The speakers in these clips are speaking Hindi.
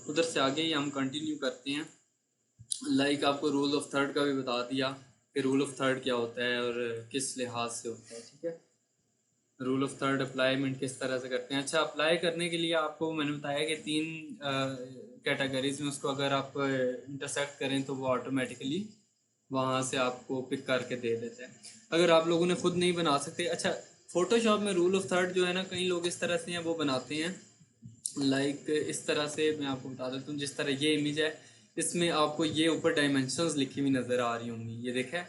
उधर से आगे ही हम कंटिन्यू करते हैं। लाइक आपको रूल ऑफ थर्ड का भी बता दिया कि रूल ऑफ थर्ड क्या होता है और किस लिहाज से होता है। ठीक है, रूल ऑफ थर्ड अप्लाईमेंट किस तरह से करते हैं। अच्छा, अप्लाई करने के लिए आपको मैंने बताया कि 3 कैटेगरीज में उसको अगर आप इंटरसेक्ट करें तो वो ऑटोमेटिकली वहाँ से आपको पिक करके दे देते हैं, अगर आप लोगों ने खुद नहीं बना सकते। अच्छा, फोटोशॉप में रूल ऑफ थर्ड जो है ना, कई लोग इस तरह से हैं वो बनाते हैं। लाइक इस तरह से मैं आपको बता देता हूँ, जिस तरह ये इमेज है इसमें आपको ये ऊपर डायमेंशंस लिखी हुई नज़र आ रही होंगी, ये देखें।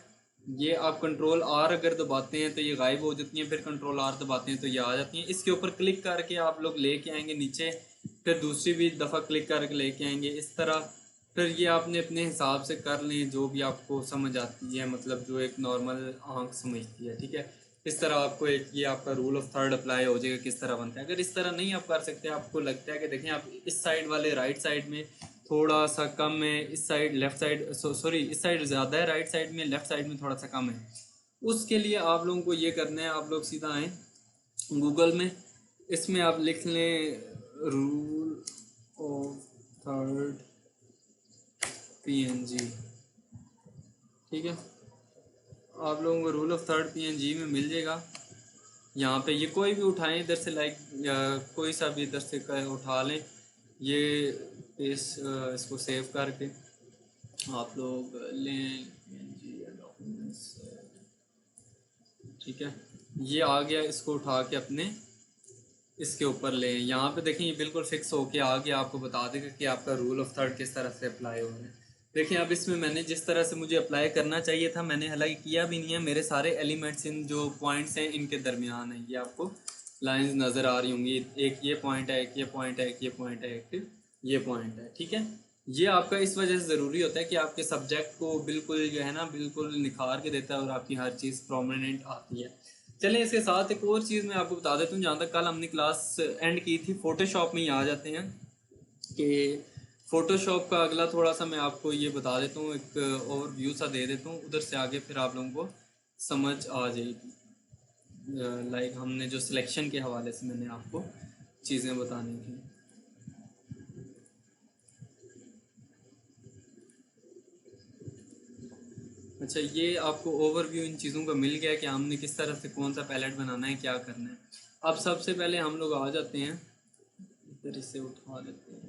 ये आप कंट्रोल आर अगर दबाते हैं तो ये गायब हो जाती हैं, फिर कंट्रोल आर दबाते हैं तो ये आ जाती हैं। इसके ऊपर क्लिक करके आप लोग लेके आएंगे नीचे, फिर दूसरी भी दफ़ा क्लिक करके लेके आएंगे इस तरह। फिर ये आपने अपने हिसाब से कर लें जो भी आपको समझ आती है, मतलब जो एक नॉर्मल आंख समझती है। ठीक है, इस तरह आपको एक ये आपका रूल ऑफ थर्ड अप्लाई हो जाएगा किस तरह बनता है। अगर इस तरह नहीं आप कर सकते, आपको लगता है कि देखें आप इस साइड वाले राइट साइड में थोड़ा सा कम है, इस साइड लेफ्ट साइड सॉरी इस साइड ज़्यादा है राइट साइड में, लेफ्ट साइड में थोड़ा सा कम है, उसके लिए आप लोगों को ये करना है, आप लोग सीधा आएँ गूगल में, इसमें आप लिख लें रूल ऑफ थर्ड PNG। ठीक है, आप लोगों को रूल ऑफ थर्ड PNG में मिल जाएगा। यहाँ पे ये कोई भी उठाएं इधर से, लाइक कोई सा भी इधर से उठा लें ये इसको सेव करके आप लोग लें PNG या डॉक्यूमेंट्स। ठीक है, ये आ गया, इसको उठा के अपने इसके ऊपर लें। यहाँ पे देखें ये बिल्कुल फिक्स होके आ गया, आपको बता देगा कि आपका रूल ऑफ थर्ड किस तरह से अप्लाई हो रहा है। देखें अब इसमें मैंने जिस तरह से मुझे अप्लाई करना चाहिए था मैंने हालांकि किया भी नहीं है, मेरे सारे एलिमेंट्स इन जो पॉइंट्स हैं इनके दरमियान है, ये आपको लाइंस नज़र आ रही होंगी, एक ये पॉइंट है, एक ये पॉइंट है, एक ये पॉइंट है, एक ये पॉइंट है। ठीक है, ये आपका इस वजह से ज़रूरी होता है कि आपके सब्जेक्ट को बिल्कुल जो है ना बिल्कुल निखार के देता है और आपकी हर चीज़ प्रोमिनेंट आती है। चलें, इसके साथ एक और चीज़ मैं आपको बता देता हूँ, जहाँ तक कल हमने क्लास एंड की थी, फ़ोटोशॉप में ही आ जाते हैं कि फ़ोटोशॉप का अगला थोड़ा सा मैं आपको ये बता देता हूँ, एक ओवरव्यू सा दे देता हूँ, उधर से आगे फिर आप लोगों को समझ आ जाएगी। लाइक हमने जो सिलेक्शन के हवाले से मैंने आपको चीज़ें बतानी थी। अच्छा, ये आपको ओवरव्यू इन चीज़ों का मिल गया कि हमने किस तरह से कौन सा पैलेट बनाना है, क्या करना है। अब सबसे पहले हम लोग आ जाते हैं, इधर इसे उठा लेते हैं।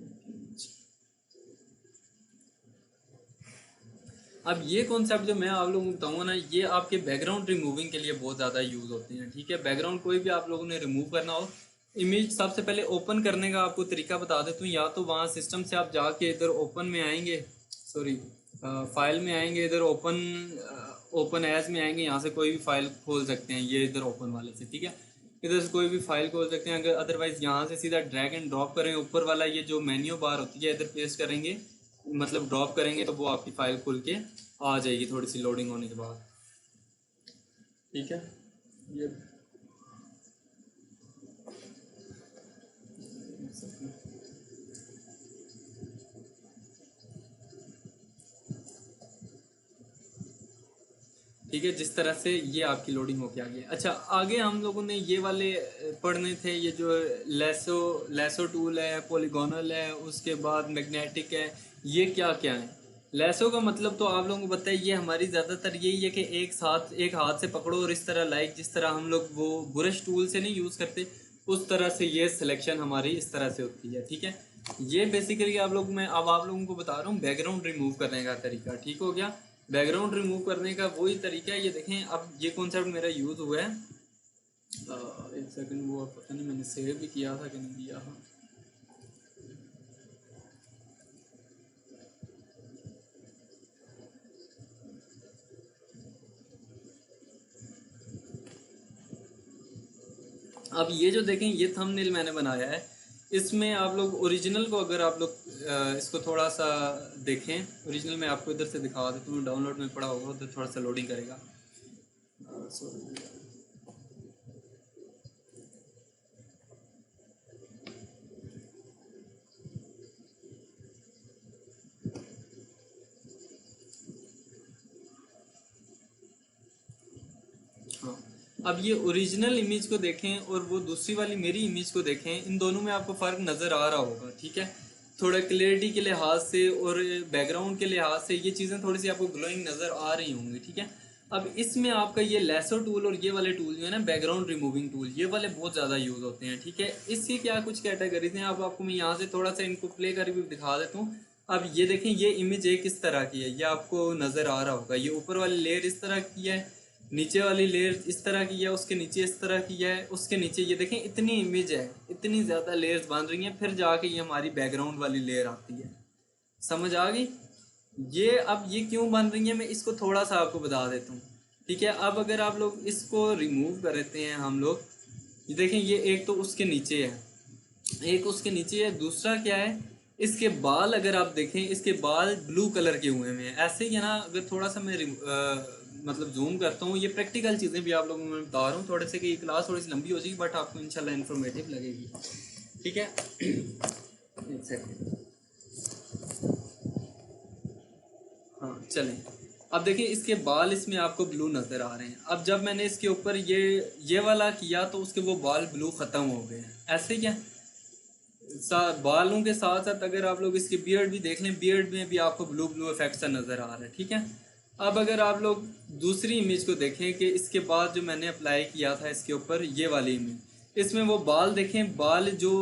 अब ये कॉन्सेप्ट जो मैं आप लोगों को बताऊंगा ना, ये आपके बैकग्राउंड रिमूविंग के लिए बहुत ज़्यादा यूज़ होते हैं। ठीक है, बैकग्राउंड कोई भी आप लोगों ने रिमूव करना हो, इमेज सबसे पहले ओपन करने का आपको तरीका बता देता हूँ। या तो वहाँ सिस्टम से आप जाके इधर ओपन में आएंगे, सॉरी फाइल में आएंगे, इधर ओपन एज में आएंगे, यहाँ से कोई भी फाइल खोल सकते हैं, ये इधर ओपन वाले से। ठीक है, इधर से कोई भी फाइल खोल सकते हैं। अगर अदरवाइज यहाँ से सीधा ड्रैग एंड ड्रॉप करें, ऊपर वाला ये जो मेन्यू बार होती है इधर पेस्ट करेंगे, मतलब ड्रॉप करेंगे तो वो आपकी फ़ाइल खुल के आ जाएगी थोड़ी सी लोडिंग होने के बाद। ठीक है, ये ठीक है, जिस तरह से ये आपकी लोडिंग होके आ गई। अच्छा, आगे हम लोगों ने ये वाले पढ़ने थे, ये जो लेसो टूल है, पॉलीगोनल है, उसके बाद मैग्नेटिक है, ये क्या क्या है। लेसो का मतलब तो आप लोगों को पता है, ये हमारी ज़्यादातर यही है कि एक हाथ से पकड़ो और इस तरह, लाइक जिस तरह हम लोग वो ब्रश टूल से नहीं यूज़ करते उस तरह से ये सिलेक्शन हमारी इस तरह से होती है। ठीक है, ये बेसिकली आप लोग, मैं अब आप लोगों को बता रहा हूँ बैकग्राउंड रिमूव करने का तरीका। ठीक हो गया, बैकग्राउंड रिमूव करने का वही तरीका है। ये देखें, अब ये कॉन्सेप्ट मेरा यूज़ हुआ है। एक सेकंड, वो पता नहीं मैंने सेव भी किया था कि नहीं किया था। अब ये जो देखें, ये थंबनेल मैंने बनाया है, इसमें आप लोग ओरिजिनल को अगर आप लोग इसको थोड़ा सा देखें, ओरिजिनल मैं आपको इधर से दिखा देता हूँ, डाउनलोड में पड़ा होगा तो थोड़ा सा लोडिंग करेगा। सॉरी, हाँ। अब ये ओरिजिनल इमेज को देखें और वो दूसरी वाली मेरी इमेज को देखें, इन दोनों में आपको फ़र्क नज़र आ रहा होगा। ठीक है, थोड़ा क्लियरिटी के लिहाज से और बैकग्राउंड के लिहाज से ये चीज़ें थोड़ी सी आपको ग्लोइंग नज़र आ रही होंगी, ठीक है। अब इसमें आपका ये लेसो टूल और ये वाले टूल जो है ना, बैकग्राउंड रिमूविंग टूल, ये वाले बहुत ज़्यादा यूज़ होते हैं, ठीक है। इसकी क्या कुछ कैटेगरीज हैं, अब आपको मैं यहाँ से थोड़ा सा इनको प्ले करके भी दिखा देता हूँ। अब ये देखें, ये इमेज एक किस तरह की है, ये आपको नज़र आ रहा होगा। ये ऊपर वाली लेयर इस तरह की है, नीचे वाली लेयर इस तरह की है, उसके नीचे इस तरह की है, उसके नीचे ये देखें इतनी इमेज है, इतनी ज़्यादा लेयर्स बन रही हैं, फिर जाके ये हमारी बैकग्राउंड वाली लेयर आती है। समझ आ गई? ये अब ये क्यों बन रही है, मैं इसको थोड़ा सा आपको बता देता हूँ, ठीक है। अब अगर आप लोग इसको रिमूव कर देते हैं हम लोग, ये देखें, ये एक तो उसके नीचे है, एक उसके नीचे है, दूसरा क्या है, इसके बाल अगर आप देखें, इसके बाल ब्लू कलर के हुए हैं ऐसे ही है ना। अगर थोड़ा सा मैं मतलब जूम करता हूँ, ये प्रैक्टिकल चीज़ें भी आप लोगों को मैं बता रहा हूँ थोड़े से, कि ये क्लास थोड़ी सी लंबी हो जाएगी बट आपको इंशाल्लाह इन्फॉर्मेटिव लगेगी, ठीक है। एक सेकंड, हाँ चलें। अब देखिए, इसके बाल इसमें आपको ब्लू नज़र आ रहे हैं। अब जब मैंने इसके ऊपर ये वाला किया तो उसके वो बाल ब्लू ख़त्म हो गए हैं, ऐसे क्या। बालों के साथ साथ अगर आप लोग इसके बियर्ड भी देख लें, बियर्ड में भी आपको ब्लू ब्लू इफेक्ट सा नज़र आ रहा है, ठीक है। अब अगर आप लोग दूसरी इमेज को देखें, कि इसके बाद जो मैंने अप्लाई किया था इसके ऊपर, ये वाली इमेज, इसमें वो बाल देखें, बाल जो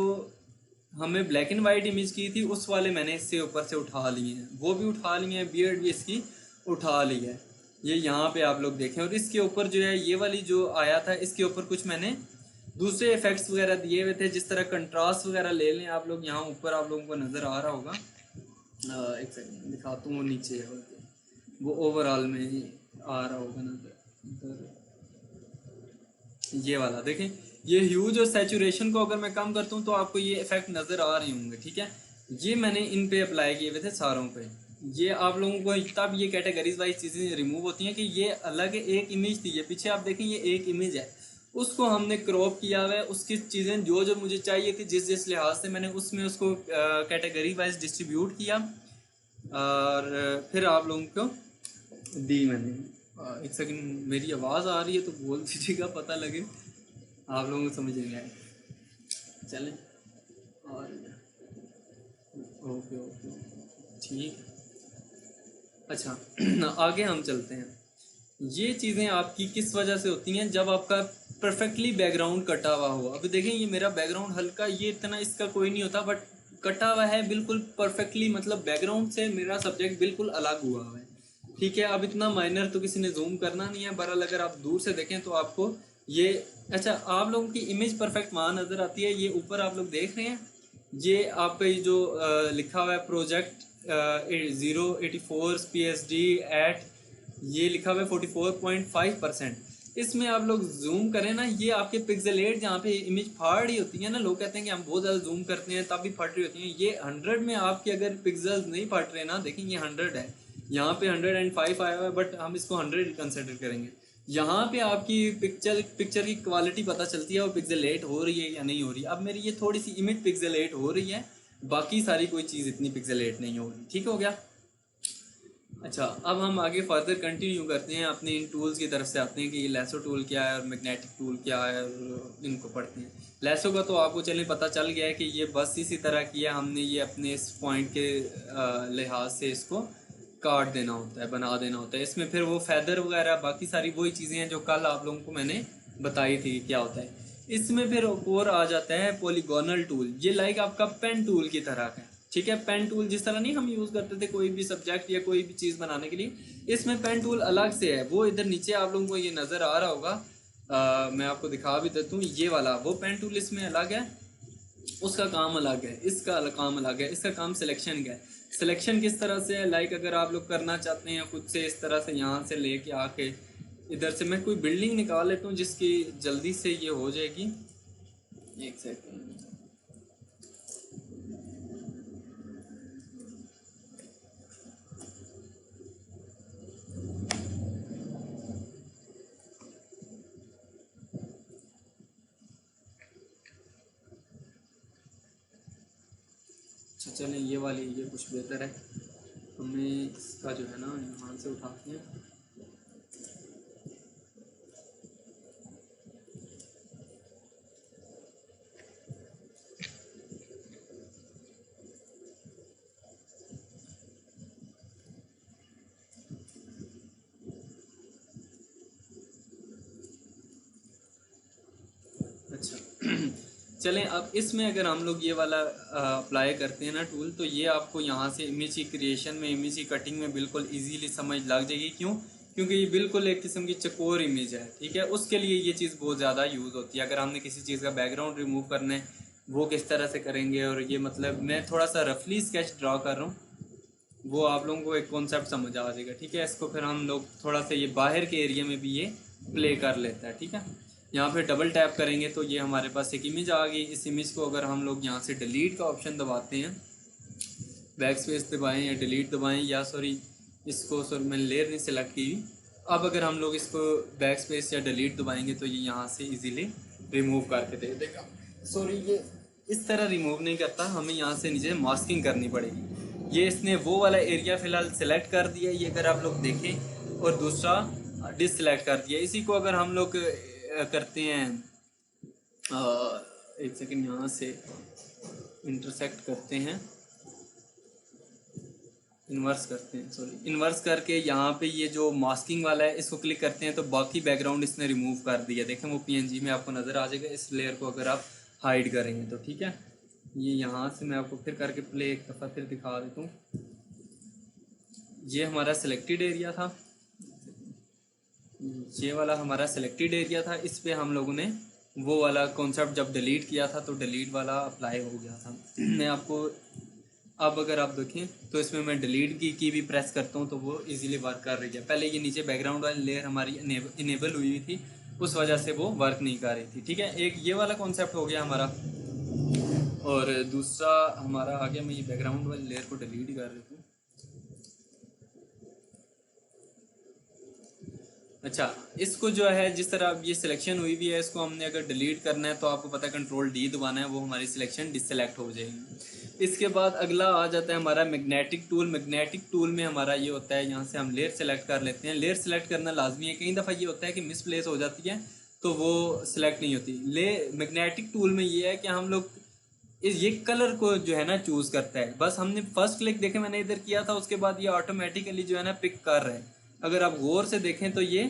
हमें ब्लैक एंड वाइट इमेज की थी उस वाले मैंने इससे ऊपर से उठा लिए हैं, वो भी उठा लिए हैं, बियर्ड भी इसकी उठा ली है। ये यहाँ पे आप लोग देखें, और इसके ऊपर जो है ये वाली जो आया था, इसके ऊपर कुछ मैंने दूसरे इफेक्ट्स वगैरह दिए हुए थे, जिस तरह कंट्रास्ट वगैरह ले लें आप लोग, यहाँ ऊपर आप लोगों को नज़र आ रहा होगा। एक सेकंड दिखाता हूँ, वो नीचे है वो ओवरऑल में आ रहा होगा नज़र, ये वाला देखें। ये ह्यूज और सैचुरेशन को अगर मैं कम करता हूँ तो आपको ये इफेक्ट नज़र आ रहे होंगे, ठीक है। ये मैंने इन पे अप्लाई किए हुए थे सारों पे। ये आप लोगों को तब ये कैटेगरीज वाइज चीज़ें रिमूव होती हैं, कि ये अलग एक इमेज थी, ये पीछे आप देखें ये एक इमेज है, उसको हमने क्रॉप किया हुआ है, उसकी चीज़ें जो जो मुझे चाहिए थी जिस जिस लिहाज से, मैंने उसमें उसको कैटेगरी वाइज डिस्ट्रीब्यूट किया, और फिर आप लोगों को दी मैंने। एक सेकंड, मेरी आवाज़ आ रही है तो बोल दीजिएगा, पता लगे आप लोगों को समझ नहीं आए। चलें, और ओके ओके ठीक है। अच्छा आगे हम चलते हैं। ये चीज़ें आपकी किस वजह से होती हैं, जब आपका परफेक्टली बैकग्राउंड कटा हुआ हो। अभी देखें, ये मेरा बैकग्राउंड हल्का, ये इतना इसका कोई नहीं होता, बट कटा हुआ है बिल्कुल परफेक्टली, मतलब बैकग्राउंड से मेरा सब्जेक्ट बिल्कुल अलग हुआ है, ठीक है। अब इतना माइनर तो किसी ने जूम करना नहीं है, बहरहाल अगर आप दूर से देखें तो आपको ये, अच्छा आप लोगों की इमेज परफेक्ट वहाँ नज़र आती है। ये ऊपर आप लोग देख रहे हैं, ये आपका ये जो लिखा हुआ है प्रोजेक्ट 084 PhD एट, ये लिखा हुआ है 44.5%। इसमें आप लोग जूम करें ना, ये आपके पिक्सेलेट जहाँ पे इमेज फाड़ रही होती है ना, लोग कहते हैं कि हम बहुत ज़्यादा जूम करते हैं तब भी फट रही होती हैं, ये 100 में आपके अगर पिक्सल्स नहीं फट रहे ना, देखें ये 100 है, यहाँ पे 105 आया हुआ है, बट हम इसको 100 कंसिडर करेंगे। यहाँ पे आपकी पिक्चर की क्वालिटी पता चलती है वो पिक्सेलेट हो रही है या नहीं हो रही। अब मेरी ये थोड़ी सी इमेज पिक्सेलेट हो रही है, बाकी सारी कोई चीज़ इतनी पिक्सेलेट नहीं हो रही, ठीक हो गया। अच्छा, अब हम आगे फर्दर कंटिन्यू करते हैं, अपने इन टूल्स की तरफ से आते हैं कि ये लेसो टूल क्या है और मैग्नेटिक टूल क्या है, और इनको पढ़ते हैं। लेसो का तो आपको चले पता चल गया है कि ये बस इसी तरह की है, हमने ये अपने इस पॉइंट के लिहाज से इसको काट देना होता है, बना देना होता है। इसमें फिर वो फैदर वगैरह बाकी सारी वही चीज़ें हैं जो कल आप लोगों को मैंने बताई थी क्या होता है। इसमें फिर और आ जाता है पॉलीगोनल टूल, ये लाइक आपका पेन टूल की तरह का है, ठीक है। पेन टूल जिस तरह नहीं हम यूज़ करते थे कोई भी सब्जेक्ट या कोई भी चीज़ बनाने के लिए, इसमें पेन टूल अलग से है। वो इधर नीचे आप लोगों को ये नज़र आ रहा होगा, मैं आपको दिखा भी देता हूँ, ये वाला वो पेन टूल इसमें अलग है, उसका काम अलग है, इसका काम अलग है। इसका काम सिलेक्शन का है। सिलेक्शन किस तरह से है, लाइक अगर आप लोग करना चाहते हैं खुद से, इस तरह से यहाँ से लेके आके इधर से, मैं कोई बिल्डिंग निकाल लेता हूँ जिसकी जल्दी से ये हो जाएगी। एक सेकंड, अच्छा चलें, ये वाली ये कुछ बेहतर है, हमें इसका जो है ना यहाँ से उठाते हैं। चलें अब इसमें अगर हम लोग ये वाला अप्लाई करते हैं ना टूल, तो ये आपको यहाँ से इमेज की क्रिएशन में, इमेज की कटिंग में बिल्कुल इजीली समझ लग जाएगी। क्यों? क्योंकि ये बिल्कुल एक किस्म की चकोर इमेज है, ठीक है। उसके लिए ये चीज़ बहुत ज़्यादा यूज़ होती है। अगर हमने किसी चीज़ का बैकग्राउंड रिमूव करना है वो किस तरह से करेंगे, और ये मतलब मैं थोड़ा सा रफली स्केच ड्रा कर रहा हूँ, वो आप लोगों को एक कॉन्सेप्ट समझ आ जाएगा, ठीक है। इसको फिर हम लोग थोड़ा सा ये बाहर के एरिया में भी ये प्ले कर लेता है, ठीक है। यहाँ पे डबल टैप करेंगे तो ये हमारे पास एक इमेज आ गई। इस इमेज को अगर हम लोग यहाँ से डिलीट का ऑप्शन दबाते हैं, बैक स्पेस दबाएं या डिलीट दबाएं, या सॉरी मैंने लेयर नहीं सेलेक्ट की। अब अगर हम लोग इसको बैक स्पेस या डिलीट दबाएंगे तो ये यहाँ से इजीली रिमूव करके दे देगा। सॉरी, ये इस तरह रिमूव नहीं करता, हमें यहाँ से नीचे मास्किंग करनी पड़ेगी। ये इसने वो वाला एरिया फ़िलहाल सेलेक्ट कर दिया, ये अगर आप लोग देखें, और दूसरा डिससेलेक्ट कर दिया। इसी को अगर हम लोग करते हैं, एक सेकंड, यहाँ से इंटरसेक्ट करते हैं, इन्वर्स करते हैं, सॉरी इन्वर्स करके यहाँ पे ये जो मास्किंग वाला है इसको क्लिक करते हैं तो बाकी बैकग्राउंड इसने रिमूव कर दिया। देखें वो पीएनजी में आपको नज़र आ जाएगा। इस लेयर को अगर आप हाइड करेंगे तो ठीक है। ये यहाँ से मैं आपको फिर करके प्ले एक दफ़ा फिर दिखा देता हूँ। ये हमारा सिलेक्टेड एरिया था, ये वाला हमारा सिलेक्टेड एरिया था। इस पर हम लोगों ने वो वाला कॉन्सेप्ट जब डिलीट किया था तो डिलीट वाला अप्लाई हो गया था। मैं आपको अब अगर आप देखें तो इसमें मैं डिलीट की भी प्रेस करता हूँ तो वो इजीली वर्क कर रही है। पहले ये नीचे बैकग्राउंड वाली लेयर हमारी इनेबल हुई थी, उस वजह से वो वर्क नहीं कर रही थी, ठीक है। एक ये वाला कॉन्सेप्ट हो गया हमारा, और दूसरा हमारा आ गया, मैं ये बैकग्राउंड वाली लेयर को डिलीट ही कर देता हूँ। अच्छा, इसको जो है जिस तरह अब ये सिलेक्शन हुई भी है, इसको हमने अगर डिलीट करना है तो आपको पता है कंट्रोल डी दबाना है, वो हमारी सिलेक्शन डिससेलेक्ट हो जाएगी। इसके बाद अगला आ जाता है हमारा मैग्नेटिक टूल। मैग्नेटिक टूल में हमारा ये होता है, यहाँ से हम लेयर सेलेक्ट कर लेते हैं। लेयर सेलेक्ट करना लाजमी है, कई दफ़ा ये होता है कि मिसप्लेस हो जाती है तो वो सिलेक्ट नहीं होती। मैग्नेटिक टूल में ये है कि हम लोग ये कलर को जो है ना चूज़ करता है। बस हमने फर्स्ट क्लिक देखे मैंने इधर किया था, उसके बाद ये ऑटोमेटिकली जो है ना पिक कर रहा है। अगर आप गौर से देखें तो ये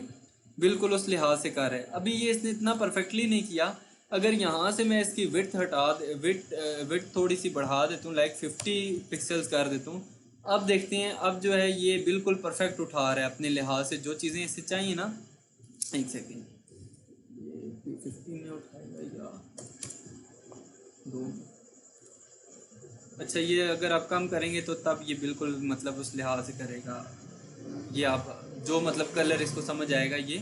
बिल्कुल उस लिहाज से कर रहा है। अभी ये इसने इतना परफेक्टली नहीं किया। अगर यहाँ से मैं इसकी विड्थ विड्थ थोड़ी सी बढ़ा देता हूँ, लाइक 50 पिक्सल्स कर देता हूँ। अब देखते हैं, अब जो है ये बिल्कुल परफेक्ट उठा रहा है अपने लिहाज से, जो चीज़ें इससे चाहिए ना। एक सेकेंड, ये 50 में उठाएगा या 2? अच्छा, ये अगर आप कम करेंगे तो तब ये बिल्कुल मतलब उस लिहाज से करेगा। ये आप जो मतलब कलर इसको समझ आएगा, ये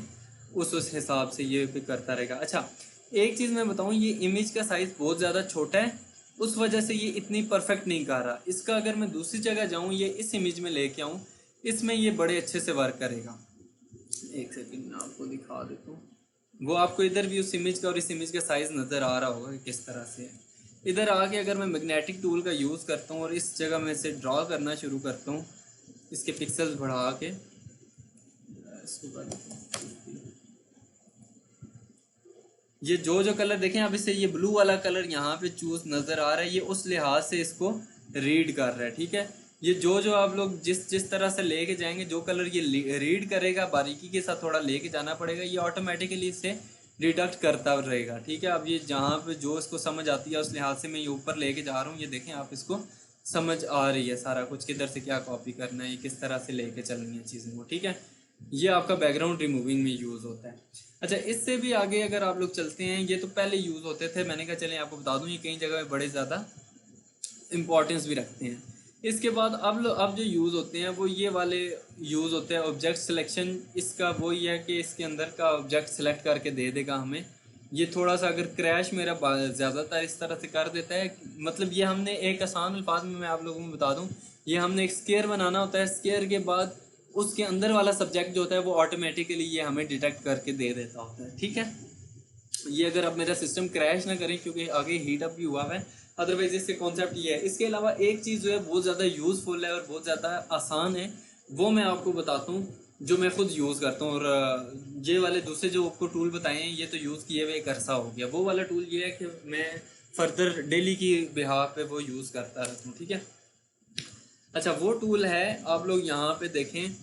उस हिसाब से ये पिक करता रहेगा। अच्छा, एक चीज़ मैं बताऊँ, ये इमेज का साइज़ बहुत ज़्यादा छोटा है, उस वजह से ये इतनी परफेक्ट नहीं कर रहा। इसका अगर मैं दूसरी जगह जाऊँ, ये इस इमेज में लेके आऊँ, इसमें ये बड़े अच्छे से वर्क करेगा। एक सेकंड मैं आपको दिखा देता हूँ। वो आपको इधर भी उस इमेज का और इस इमेज का साइज़ नज़र आ रहा होगा कि किस तरह से है। इधर आके अगर मैं मैग्नेटिक टूल का यूज़ करता हूँ और इस जगह में से ड्रॉ करना शुरू करता हूँ, इसके पिक्सल्स बढ़ा के इसको कर देता हूँ। ये जो कलर देखें आप, इससे ये ब्लू वाला कलर यहाँ पे चूज नज़र आ रहा है, ये उस लिहाज से इसको रीड कर रहा है, ठीक है। ये जो आप लोग जिस तरह से लेके जाएंगे, जो कलर ये रीड करेगा, बारीकी के साथ थोड़ा लेके जाना पड़ेगा, ये ऑटोमेटिकली इससे डिडक्ट करता रहेगा, ठीक है। अब ये जहाँ पे जो इसको समझ आती है उस लिहाज से मैं ये ऊपर लेके जा रहा हूँ। ये देखें आप, इसको समझ आ रही है सारा कुछ, किधर से क्या कॉपी करना है, ये किस तरह से लेके चलनी है चीज़ें को, ठीक है। ये आपका बैकग्राउंड रिमूविंग में यूज़ होता है। अच्छा, इससे भी आगे अगर आप लोग चलते हैं, ये तो पहले यूज़ होते थे, मैंने कहा चलें आपको बता दूं, ये कई जगह बड़े ज़्यादा इम्पॉर्टेंस भी रखते हैं। इसके बाद अब जो यूज़ होते हैं वो ये वाले यूज़ होते हैं ऑब्जेक्ट सिलेक्शन। इसका वही है कि इसके अंदर का ऑब्जेक्ट सेलेक्ट करके दे देगा हमें। ये थोड़ा सा अगर क्रैश मेरा ज़्यादातर इस तरह से कर देता है, मतलब ये हमने एक आसान अल्फाज में मैं आप लोगों को बता दूं, ये हमने एक स्केयर बनाना होता है। स्केयर के बाद उसके अंदर वाला सब्जेक्ट जो होता है वो ऑटोमेटिकली ये हमें डिटेक्ट करके दे देता होता है, ठीक है। ये अगर अब मेरा सिस्टम क्रैश ना करें, क्योंकि आगे हीट अप भी हुआ है, अदरवाइज इससे कॉन्सेप्ट ये है। इसके अलावा एक चीज़ जो है बहुत ज़्यादा यूज़फुल है और बहुत ज़्यादा आसान है, वो मैं आपको बताता हूँ, जो मैं खुद यूज़ करता हूँ। और ये वाले दूसरे जो आपको टूल बताए हैं ये तो यूज़ किए हुए एक अरसा हो गया। वो वाला टूल ये है कि मैं फर्दर डेली की बिहाफ पे वो यूज़ करता रहता हूँ, ठीक है। अच्छा, वो टूल है, आप लोग यहाँ पे देखें,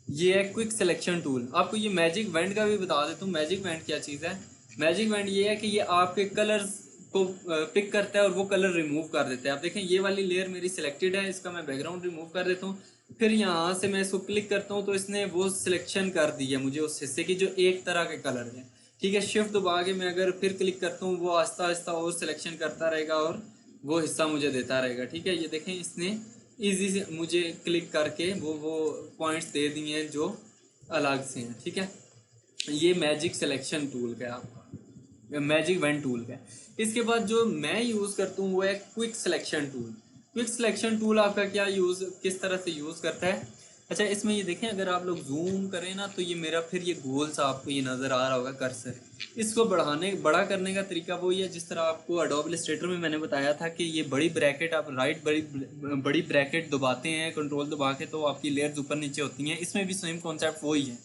ये है क्विक सिलेक्शन टूल। आपको ये मैजिक वेंड का भी बता देता हूँ। मैजिक वेंड क्या चीज़ है? मैजिक वेंड ये है कि ये आपके कलर्स को पिक करता है और वो कलर रिमूव कर देता है। आप देखें ये वाली लेयर मेरी सिलेक्टेड है, इसका मैं बैकग्राउंड रिमूव कर देता हूँ, फिर यहाँ से मैं इसको क्लिक करता हूँ तो इसने वो सिलेक्शन कर दी है मुझे उस हिस्से की जो एक तरह के कलर है। ठीक है, शिफ्ट दबा के मैं अगर फिर क्लिक करता हूँ वो आहिस्ता आहिस्ता और सिलेक्शन करता रहेगा और वो हिस्सा मुझे देता रहेगा। ठीक है, ये देखें इसने ईजी से मुझे क्लिक करके वो पॉइंट्स दे दिए हैं जो अलग से हैं। ठीक है, ये मैजिक सिलेक्शन टूल का है आपका, मैजिक वन टूल का है। इसके बाद जो मैं यूज़ करता हूँ वो है quick selection tool. Quick selection tool आपका क्या यूज़ किस तरह से यूज़ करता है? अच्छा, इसमें ये देखें अगर आप लोग जूम करें ना तो ये मेरा फिर ये गोल सा आपको ये नज़र आ रहा होगा कर्सर। इसको बड़ा करने का तरीका वही है जिस तरह आपको एडोब इलस्ट्रेटर में मैंने बताया था कि ये बड़ी ब्रैकेट आप बड़ी ब्रैकेट दबाते हैं कंट्रोल दबा के तो आपकी लेयर्स ऊपर नीचे होती हैं। इसमें भी सेम कॉन्सेप्ट वही है।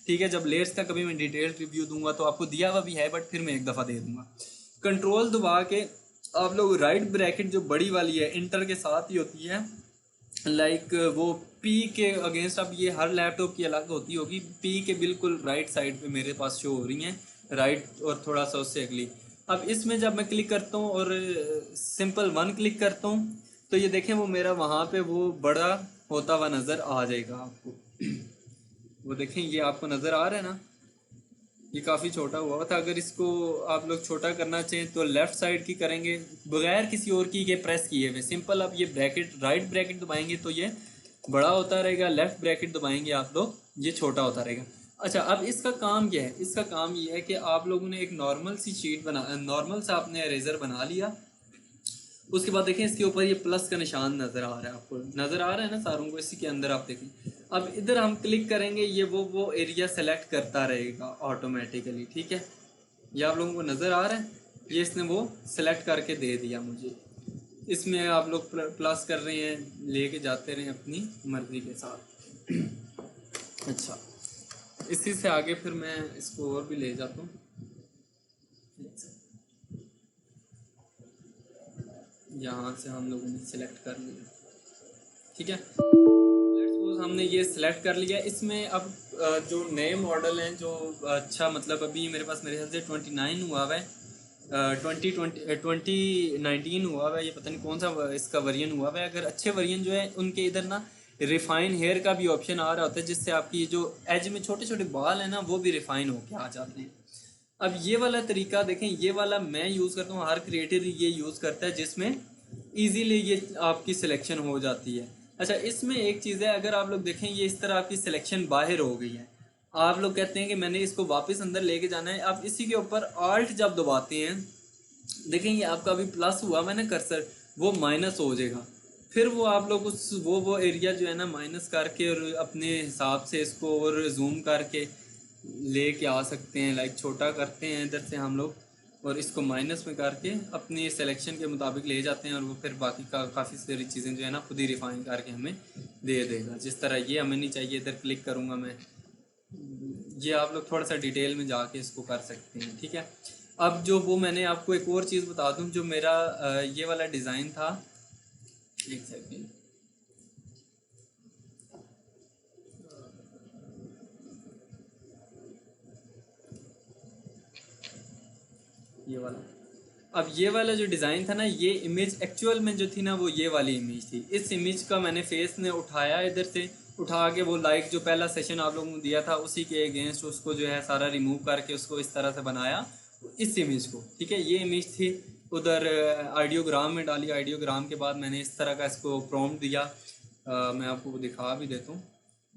ठीक है, जब लेयर्स का कभी मैं डिटेल रिव्यू दूंगा तो आपको दिया हुआ भी है, बट फिर मैं एक दफ़ा दे दूंगा। कंट्रोल दबा के आप लोग राइट ब्रैकेट जो बड़ी वाली है इंटर के साथ ही होती है, लाइक वो पी के अगेंस्ट, अब ये हर लैपटॉप की अलग होती होगी, पी के बिल्कुल राइट साइड पे मेरे पास शो हो रही हैं, राइट और थोड़ा सा उससे अगली। अब इसमें जब मैं क्लिक करता हूँ और सिंपल वन क्लिक करता हूँ तो ये देखें वो मेरा वहाँ पे वो बड़ा होता हुआ नज़र आ जाएगा आपको। वो देखें ये आपको नज़र आ रहा है ना, ये काफ़ी छोटा हुआ था। अगर इसको आप लोग छोटा करना चाहें तो लेफ़्ट साइड की करेंगे बगैर किसी और की के प्रेस किए हुए, सिंपल आप ये ब्रैकेट राइट ब्रैकेट दबाएंगे तो ये बड़ा होता रहेगा, लेफ़्ट ब्रैकेट दबाएंगे आप लोग ये छोटा होता रहेगा। अच्छा, अब इसका काम क्या है? इसका काम ये है कि आप लोगों ने एक नॉर्मल सी शीट नॉर्मल सा आपने इरेज़र बना लिया। उसके बाद देखें इसके ऊपर ये प्लस का निशान नज़र आ रहा है, आपको नज़र आ रहा है ना सारों को? इसी के अंदर आप देखें, अब इधर हम क्लिक करेंगे ये वो एरिया सेलेक्ट करता रहेगा ऑटोमेटिकली। ठीक है, ये आप लोगों को नज़र आ रहा है, ये इसने वो सेलेक्ट करके दे दिया मुझे। इसमें आप लोग प्लस कर रहे हैं, लेके जाते रहें अपनी मर्ज़ी के साथ। अच्छा, इसी से आगे फिर मैं इसको और भी ले जाता हूँ। यहाँ से हम लोगों ने सिलेक्ट कर लिया। ठीक है, लेट्स सपोज हमने ये सिलेक्ट कर लिया। इसमें अब जो नए मॉडल हैं जो अच्छा मतलब अभी मेरे पास मेरे ख्याल से 29 हुआ हुआ है, 2019 हुआ हुआ है, ये पता नहीं कौन सा इसका वेरिएंट हुआ हुआ है। अगर अच्छे वेरिएंट जो है उनके इधर ना रिफाइन हेयर का भी ऑप्शन आ रहा होता है, जिससे आपकी जो एज में छोटे छोटे बाल हैं ना वो भी रिफाइन होके आ जाते हैं। अब ये वाला तरीका देखें, ये वाला मैं यूज़ करता हूँ, हर क्रिएटर ये यूज़ करता है जिसमें इजीली ये आपकी सिलेक्शन हो जाती है। अच्छा, इसमें एक चीज़ है, अगर आप लोग देखें ये इस तरह आपकी सिलेक्शन बाहर हो गई है, आप लोग कहते हैं कि मैंने इसको वापस अंदर लेके जाना है। आप इसी के ऊपर आल्ट जब दबाते हैं, देखें ये आपका अभी प्लस हुआ मैंने कर्सर, वो माइनस हो जाएगा। फिर वो आप लोग उस वो एरिया जो है ना माइनस करके और अपने हिसाब से इसको और जूम करके लेके आ सकते हैं, लाइक छोटा करते हैं इधर से हम लोग और इसको माइनस में करके अपनी सिलेक्शन के मुताबिक ले जाते हैं और वो फिर बाकी का काफ़ी सारी चीज़ें जो है ना खुद ही रिफाइन करके हमें दे देगा। जिस तरह ये हमें नहीं चाहिए, इधर क्लिक करूँगा मैं, ये आप लोग थोड़ा सा डिटेल में जाके इसको कर सकते हैं। ठीक है, अब जो वो मैंने आपको एक और चीज़ बता दूं, जो मेरा ये वाला डिज़ाइन था, एक सेकेंड, ये वाला, अब ये वाला जो डिज़ाइन था ना, ये इमेज एक्चुअल में जो थी ना वो ये वाली इमेज थी। इस इमेज का मैंने फेस ने उठाया, इधर से उठा के वो लाइक जो पहला सेशन आप लोगों को दिया था उसी के अगेंस्ट उसको जो है सारा रिमूव करके उसको इस तरह से बनाया इस इमेज को। ठीक है, ये इमेज थी, उधर आइडियोग्राम में डाली, आइडियोग्राम के बाद मैंने इस तरह का इसको प्रॉम्प्ट दिया। मैं आपको दिखा भी देता हूँ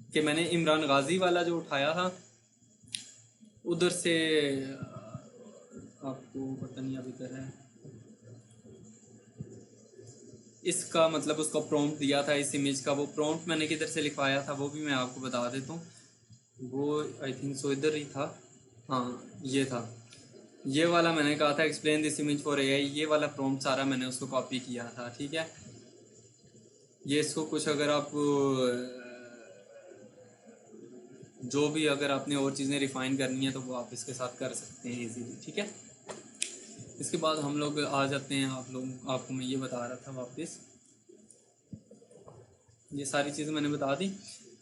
कि मैंने इमरान गाजी वाला जो उठाया था उधर से, आपको पता नहीं अब इधर है, इसका मतलब उसका प्रॉम्प्ट दिया था इस इमेज का, वो प्रॉम्प्ट मैंने किधर से लिखवाया था वो भी मैं आपको बता देता हूँ। वो आई थिंक सो इधर ही था, हाँ ये था, ये वाला मैंने कहा था explain this image for AI, ये वाला प्रॉम्प्ट सारा मैंने उसको कॉपी किया था। ठीक है, ये इसको कुछ अगर आप जो भी अगर आपने और चीज़ें रिफाइन करनी है तो वो आप इसके साथ कर सकते हैं इजीली। ठीक है, इसके बाद हम लोग आ जाते हैं, आपको मैं ये बता रहा था वापस, ये सारी चीज़ें मैंने बता दी।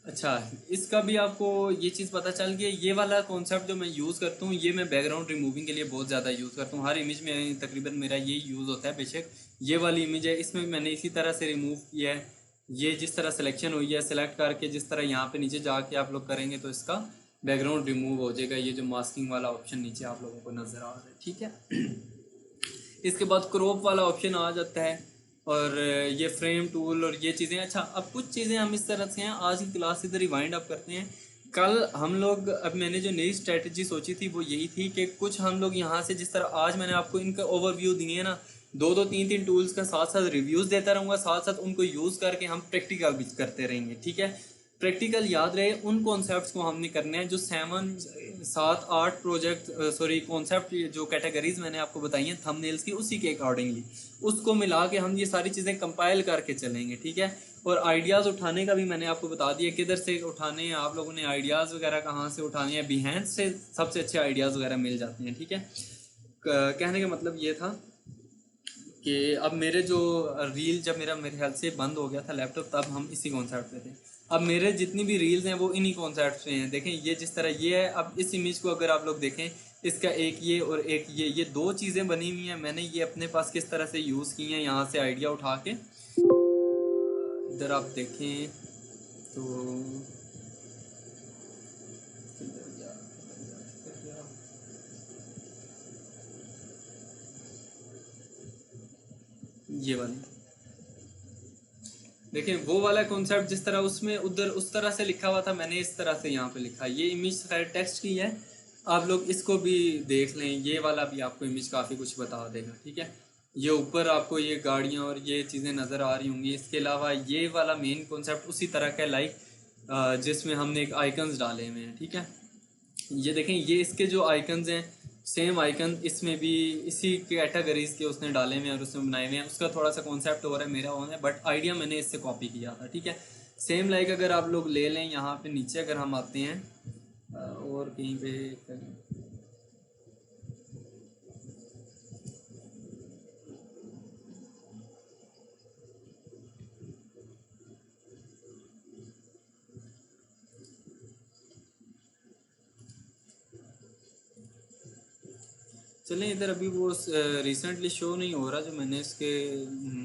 अच्छा, इसका भी आपको ये चीज़ पता चल गई। ये वाला कॉन्सेप्ट जो मैं यूज़ करता हूँ, ये मैं बैकग्राउंड रिमूविंग के लिए बहुत ज़्यादा यूज़ करता हूँ। हर इमेज में तकरीबन मेरा ये यूज़ होता है। बेशक ये वाली इमेज है, इसमें मैंने इसी तरह से रिमूव किया है। ये जिस तरह सिलेक्शन हुई है, सेलेक्ट करके जिस तरह यहाँ पे नीचे जाके आप लोग करेंगे तो इसका बैकग्राउंड रिमूव हो जाएगा। ये जो मास्किंग वाला ऑप्शन नीचे आप लोगों को नज़र आ रहा है, ठीक है। इसके बाद क्रॉप वाला ऑप्शन आ जाता है, और ये फ्रेम टूल और ये चीज़ें। अच्छा, अब कुछ चीज़ें हम इस तरह से हैं, आज की क्लास इधर रिवाइंड अप करते हैं। कल हम लोग, अब मैंने जो नई स्ट्रेटजी सोची थी वो यही थी कि कुछ हम लोग यहाँ से, जिस तरह आज मैंने आपको इनका ओवरव्यू दिए है ना, दो दो तीन तीन टूल्स का साथ साथ रिव्यूज़ देता रहूँगा, साथ साथ उनको यूज़ करके हम प्रैक्टिकल भी करते रहेंगे, ठीक है। प्रैक्टिकल याद रहे, उन कॉन्सेप्ट्स को हमने करने हैं जो 7 8 प्रोजेक्ट, सॉरी कॉन्सेप्ट, जो कैटेगरीज मैंने आपको बताई हैं थंबनेल्स की, उसी के अकॉर्डिंगली उसको मिला के हम ये सारी चीज़ें कंपाइल करके चलेंगे, ठीक है। और आइडियाज़ उठाने का भी मैंने आपको बता दिया, किधर से उठाने हैं आप लोगों ने, आइडियाज़ वगैरह कहाँ से उठाने हैं। बिहेंस से सबसे अच्छे आइडियाज़ वगैरह मिल जाते हैं, ठीक है। कहने का मतलब ये था कि अब मेरे जो रील, जब मेरे ख्याल से बंद हो गया था लैपटॉप, तब हम इसी कॉन्सेप्ट पे थे। अब मेरे जितनी भी रील्स हैं वो इन्हीं कॉन्सेप्ट पे हैं। देखें ये जिस तरह ये है, अब इस इमेज को अगर आप लोग देखें, इसका एक ये और एक ये दो चीज़ें बनी हुई हैं। मैंने ये अपने पास किस तरह से यूज़ की हैं, यहाँ से आइडिया उठा के। इधर आप देखें तो ये वाली देखें, वो वाला कॉन्सेप्ट जिस तरह उसमें उधर उस तरह से लिखा हुआ था, मैंने इस तरह से यहाँ पे लिखा। ये इमेज खैर टेक्स्ट की है, आप लोग इसको भी देख लें। ये वाला भी आपको इमेज काफ़ी कुछ बता देगा, ठीक है। ये ऊपर आपको ये गाड़ियाँ और ये चीज़ें नज़र आ रही होंगी। इसके अलावा ये वाला मेन कॉन्सेप्ट उसी तरह का, लाइक जिसमें हमने एक आइकन्स डाले हुए हैं, ठीक है। ये देखें, ये इसके जो आइकन्स हैं, सेम आइकन इसमें भी इसी कैटेगरीज के उसने डाले हुए हैं और उसमें बनाए हुए हैं। उसका थोड़ा सा कॉन्सेप्ट हो रहा है, मेरा हो रहा है, बट आइडिया मैंने इससे कॉपी किया था, ठीक है। सेम लाइक अगर आप लोग ले लें, यहाँ पे नीचे अगर हम आते हैं और कहीं पे चलें, इधर अभी वो रिसेंटली शो नहीं हो रहा जो मैंने इसके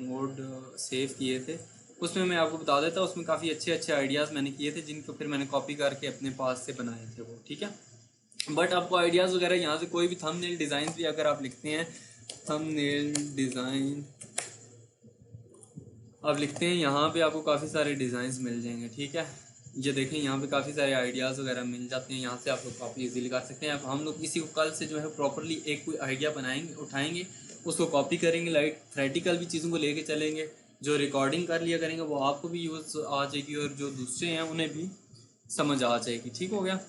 मोड सेव किए थे, उसमें मैं आपको बता देता। उसमें काफ़ी अच्छे अच्छे आइडियाज़ मैंने किए थे, जिनको फिर मैंने कॉपी करके अपने पास से बनाए थे वो, ठीक है। बट आपको आइडियाज़ वगैरह यहाँ से कोई भी थंबनेल डिज़ाइन भी अगर आप लिखते हैं, थंबनेल डिज़ाइन आप लिखते हैं, यहाँ पे आपको काफ़ी सारे डिज़ाइंस मिल जाएंगे, ठीक है। ये देखें, यहाँ पे काफ़ी सारे आइडियाज़ वगैरह मिल जाते हैं। यहाँ से आप लोग काफ़ी इजीली कर सकते हैं। अब हम लोग इसी को कल से जो है प्रॉपरली एक कोई आइडिया बनाएंगे, उठाएंगे, उसको कॉपी करेंगे, लाइक थ्रेटिकल भी चीज़ों को लेके चलेंगे। जो रिकॉर्डिंग कर लिया करेंगे वो आपको भी यूज़ आ जाएगी, और जो दूसरे हैं उन्हें भी समझ आ जाएगी, ठीक हो गया।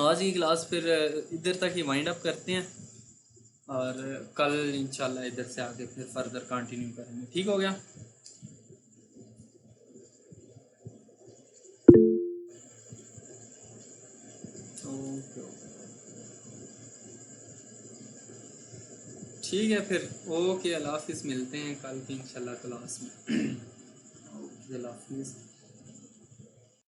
आज की क्लास फिर इधर तक ही वाइंड अप करते हैं, और कल इंशाल्लाह इधर से आगे फिर फर्दर कंटिन्यू करेंगे, ठीक हो गया। ओके, ठीक है फिर। ओके, अल्लाह हाफिज़, मिलते हैं कल की इंशाल्लाह क्लास में। ओके, अल्लाह हाफिज़।